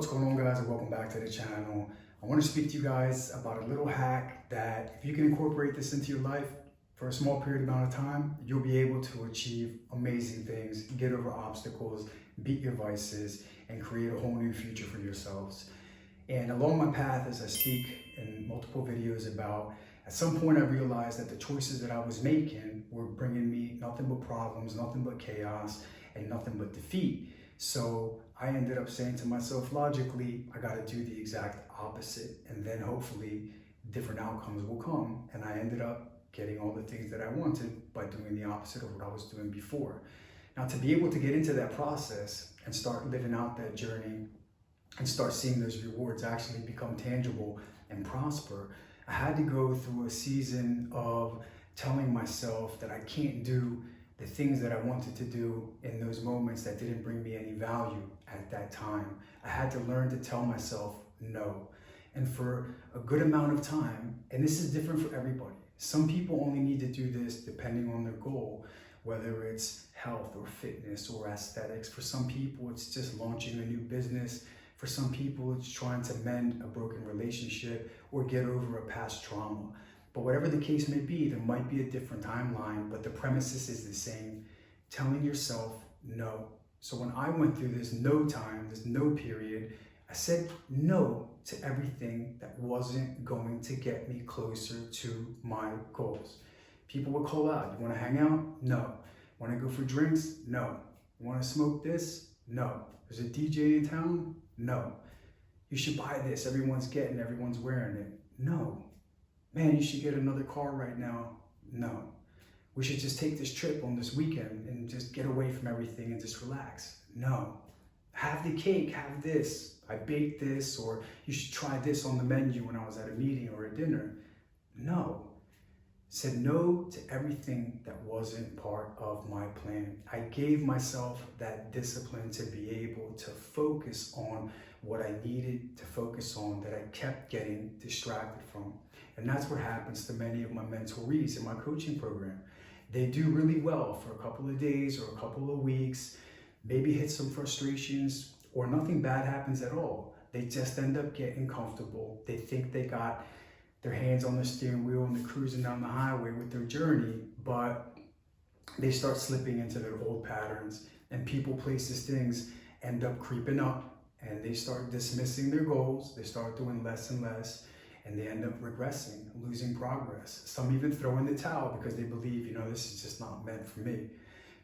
what's going on, guys, and welcome back to the channel. I want to speak to you guys about a little hack that if you can incorporate this into your life for a small period amount of time, you'll be able to achieve amazing things, get over obstacles, beat your vices, and create a whole new future for yourselves. And along my path, as I speak in multiple videos about, at some point I realized that the choices that I was making were bringing me nothing but problems, nothing but chaos, and nothing but defeat. So I ended up saying to myself, logically, I got to do the exact opposite, and then hopefully different outcomes will come. And I ended up getting all the things that I wanted by doing the opposite of what I was doing before. Now, to be able to get into that process and start living out that journey and start seeing those rewards actually become tangible and prosper, I had to go through a season of telling myself that I can't do the things that I wanted to do in those moments that didn't bring me any value at that time. I had to learn to tell myself no. And for a good amount of time, and this is different for everybody. Some people only need to do this depending on their goal, whether it's health or fitness or aesthetics. For some people, it's just launching a new business. For some people, it's trying to mend a broken relationship or get over a past trauma. But whatever the case may be, there might be a different timeline, but the premises is the same. Telling yourself no. So when I went through this no time, this no period, I said no to everything that wasn't going to get me closer to my goals. People would call out, you want to hang out? No. Want to go for drinks? No. Want to smoke this? No. There's a DJ in town? No. You should buy this. Everyone's wearing it. No. Man, you should get another car right now. No. We should just take this trip on this weekend and just get away from everything and just relax. No. Have the cake, have this. I baked this, or you should try this on the menu when I was at a meeting or a dinner. No. Said no to everything that wasn't part of my plan. I gave myself that discipline to be able to focus on what I needed to focus on that I kept getting distracted from. And that's what happens to many of my mentorees in my coaching program. They do really well for a couple of days or a couple of weeks, maybe hit some frustrations, or nothing bad happens at all. They just end up getting comfortable. They think they got their hands on the steering wheel and they're cruising down the highway with their journey, but they start slipping into their old patterns, and people, places, things end up creeping up, and they start dismissing their goals. They start doing less and less, and they end up regressing, losing progress. Some even throw in the towel because they believe, this is just not meant for me.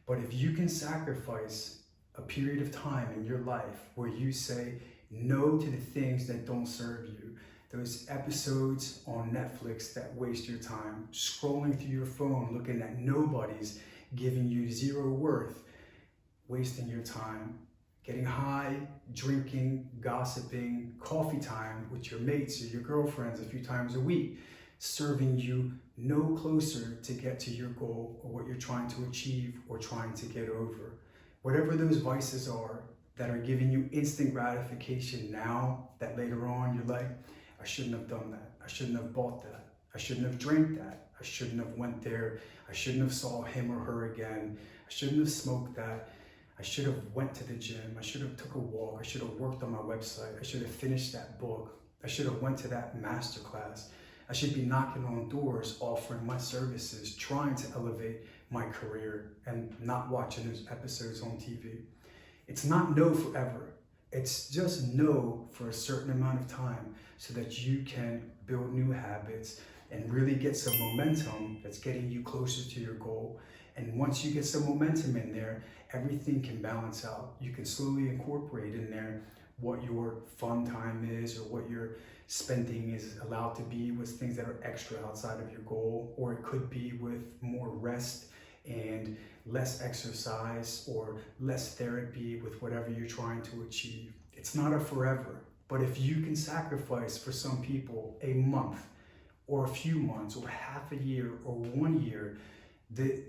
But if you can sacrifice a period of time in your life where you say no to the things that don't serve you, those episodes on Netflix that waste your time, scrolling through your phone, looking at nobodies, giving you zero worth, wasting your time, getting high, drinking, gossiping, coffee time with your mates or your girlfriends a few times a week, serving you no closer to get to your goal or what you're trying to achieve or trying to get over. Whatever those vices are that are giving you instant gratification now, that later on you're like, I shouldn't have done that. I shouldn't have bought that. I shouldn't have drank that. I shouldn't have went there. I shouldn't have saw him or her again. I shouldn't have smoked that. I should have went to the gym. I should have took a walk. I should have worked on my website. I should have finished that book. I should have went to that masterclass. I should be knocking on doors, offering my services, trying to elevate my career, and not watching those episodes on TV. It's not no forever. It's just no for a certain amount of time so that you can build new habits and really get some momentum that's getting you closer to your goal. And once you get some momentum in there, everything can balance out. You can slowly incorporate in there what your fun time is or what your spending is allowed to be with things that are extra outside of your goal, or it could be with more rest and less exercise or less therapy with whatever you're trying to achieve. It's not a forever, but if you can sacrifice for some people a month or a few months or half a year or 1 year, the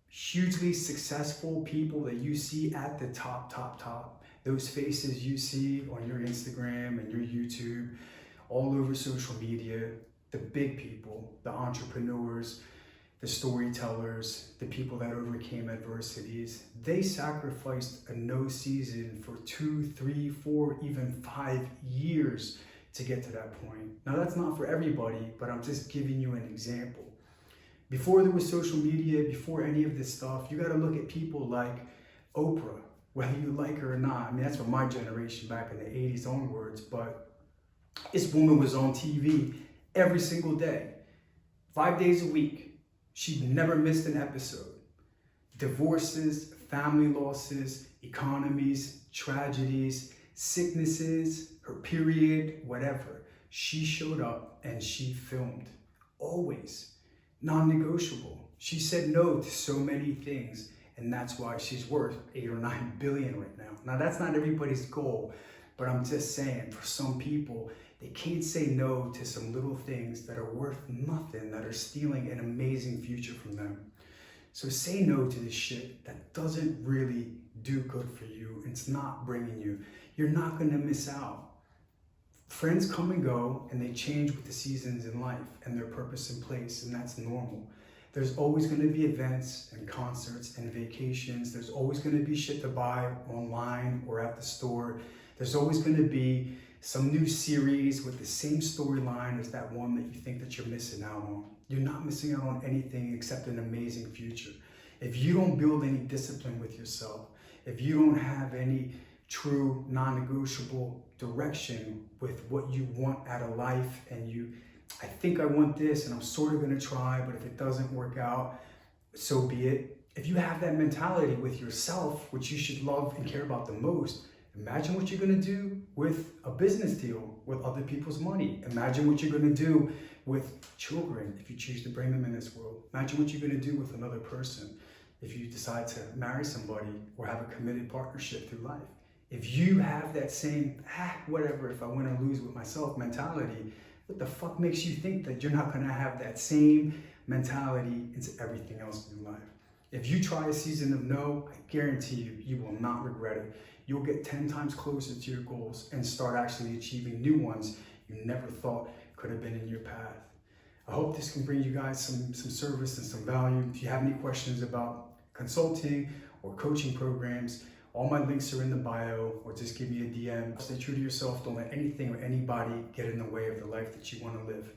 hugely successful people that you see at the top, those faces you see on your Instagram and your YouTube, all over social media, the big people, the entrepreneurs, the storytellers, the people that overcame adversities, they sacrificed a no season for 2, 3, 4, even 5 years to get to that point. Now that's not for everybody, but I'm just giving you an example. Before there was social media, before any of this stuff, you gotta look at people like Oprah, whether you like her or not. I mean, that's from my generation back in the 80s onwards, but this woman was on TV every single day, 5 days a week. She never missed an episode. Divorces, family losses, economies, tragedies, sicknesses, her period, whatever. She showed up and she filmed. Always. Non-negotiable. She said no to so many things, and that's why she's worth 8 or 9 billion right now. Now that's not everybody's goal, but I'm just saying, for some people, they can't say no to some little things that are worth nothing, that are stealing an amazing future from them. So say no to this shit that doesn't really do good for you. It's not bringing you. You're not gonna miss out. Friends come and go, and they change with the seasons in life and their purpose and place, and that's normal. There's always gonna be events and concerts and vacations. There's always gonna be shit to buy online or at the store. There's always gonna be some new series with the same storyline as that one that you think that you're missing out on. You're not missing out on anything except an amazing future. If you don't build any discipline with yourself, if you don't have any true non-negotiable direction with what you want out of life, and I think I want this and I'm sort of gonna try, but if it doesn't work out, so be it. If you have that mentality with yourself, which you should love and care about the most, imagine what you're gonna do with a business deal with other people's money. Imagine what you're gonna do with children if you choose to bring them in this world. Imagine what you're gonna do with another person if you decide to marry somebody or have a committed partnership through life. If you have that same, whatever, if I win or lose with myself mentality, what the fuck makes you think that you're not gonna have that same mentality into everything else in your life? If you try a season of no, I guarantee you, you will not regret it. You'll get 10 times closer to your goals and start actually achieving new ones you never thought could have been in your path. I hope this can bring you guys some service and some value. If you have any questions about consulting or coaching programs, all my links are in the bio, or just give me a DM. Stay true to yourself. Don't let anything or anybody get in the way of the life that you want to live.